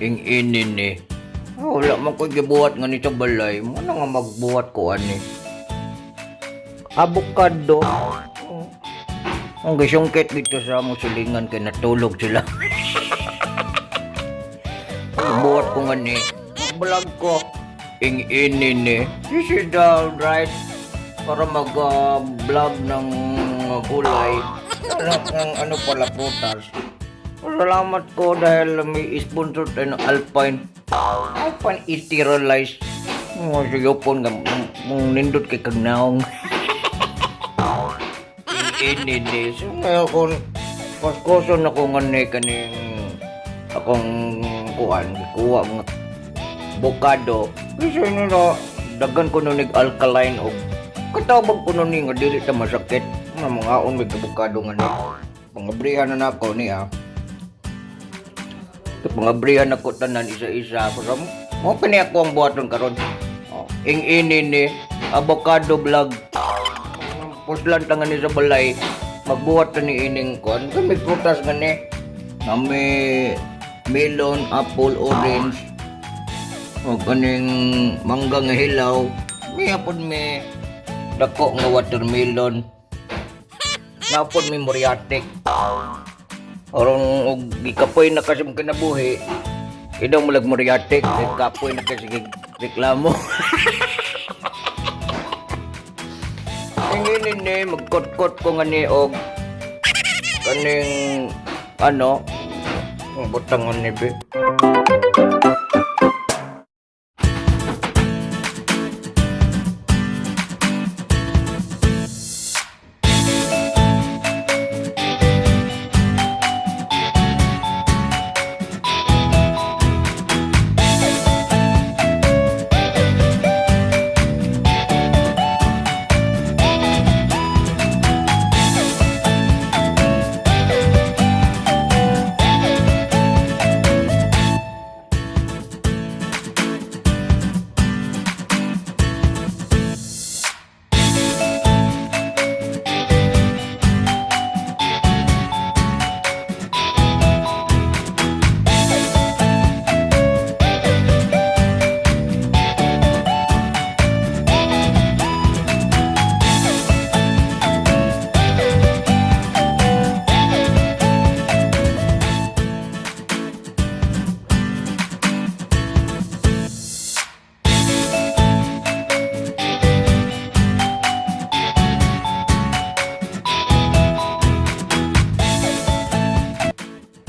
Ing inin ni. Wala man ko gibuhat nga ni sa balay. Ano nga magbuhat ko ani? Avocado. Ang gisungkit dito sa musilingan kay natulog sila. Buhat ko nga ni. Vlog ko. Ing inin ni. This is the right para mag-vlog ng gulay. Ano pala prutas. Salamat ko dahil may sponsor tayo ng Alpine. Alpine sterilized. Sige po nga, nindot kay kagnaong. Hindi. So ngayon kung paskoson ako nga ni kaning akong kuha mga bokado. Kasi nila, dagan ko nunig alkaline o katawag ko nun nga dili ta masakit. Mga unwig ka bokado nga ni. Pangabrihan na ako niya. Pangabrihan ako tanan isa-isa. Pero mo kani ako ang buhaton karon. Ing inin ni avocado vlog. Puslan tangan ni sa balay. Magbuhat ta ni ining kon. Kami prutas nga ni. Kami melon, apple, orange. O kaning mangga nga hilaw. May apod may dako nga watermelon. Napod may muriatic. Orong og gikapoy na kasi kinabuhi. Idaw mo lag muriatic, kapoy na kasi reklamo. Inginin ni magkot-kot ko nga ni og kaning ano, butangan ni be.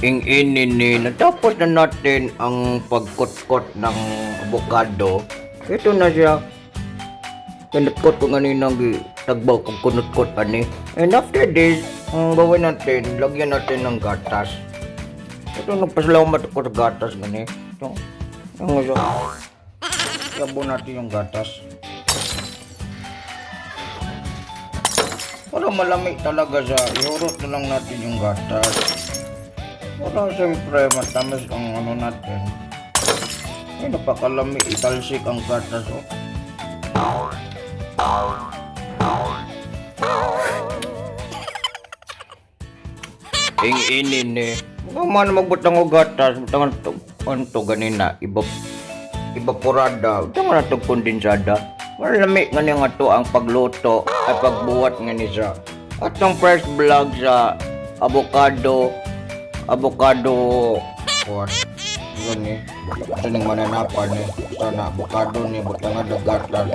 Ing-inin ni natapos na natin ang pagkot-kot ng avocado. Ito na siya. Kinut-kot ko nganinang tagbaw kung kunut-kot ani. And after this, ang gawin natin, lagyan natin ng gatas. Ito nagpasalamat ako sa gatas gani. Ito. Yung siya. Yabo natin yung gatas. Para malamig talaga siya, ihurot na lang natin yung gatas. Wala siyempre matamis ang ano natin. Ay napakalami, italsik ang gatas oh. Ing-inin eh. Naman magbutang o gatas, butangan to ganina, ibaporada, butangan na to kondensada. Malami nga niya nga to ang pagluto at pagbuhat nga niya. At ang first vlog sa avocado what gani sining mananapan ni sana avocado ni butang gatas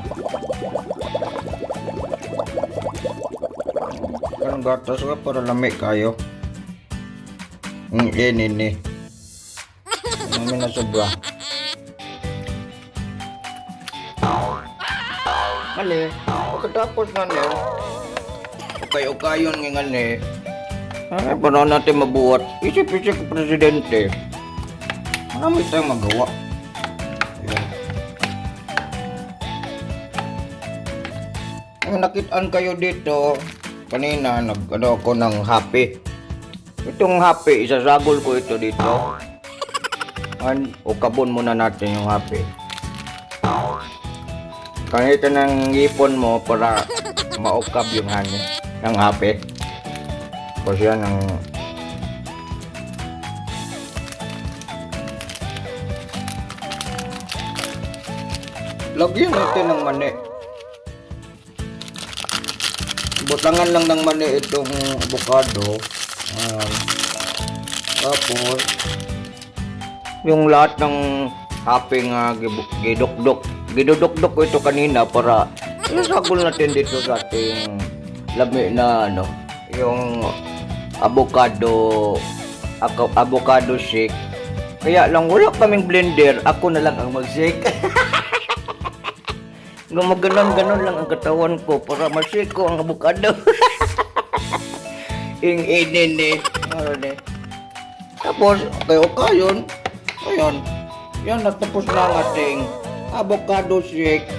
kan gatas ka para lami kayo ini ni namin na sobra ali pagkatapos nga ni okay-okayon nga ni ay, paano natin mabuhat? Isip-isip ko presidente. Marami tayong magawa. Ayan. Kung nakitaan kayo dito, kanina nag-ano ako ng happy. Itong happy, isasagol ko ito dito. Ukabon muna natin yung happy. Kanito ng ipon mo para maukab yung hangin ng happy. Kasi yan ang lagyan natin ng mani. Butangan lang ng mani itong avocado. Tapos, yung lahat ng topping gidudok-dok ko ito kanina para isasagol natin dito sa ating lami na yung avocado shake. Kaya lang wala kaming blender, ako na lang ang mag-shake. Gumaganon-ganon lang ang katawan ko para ma-shake ko ang avocado. Ing-inin Tapos, kayo yun. Ayan. Yan, natapos na ang ating avocado shake.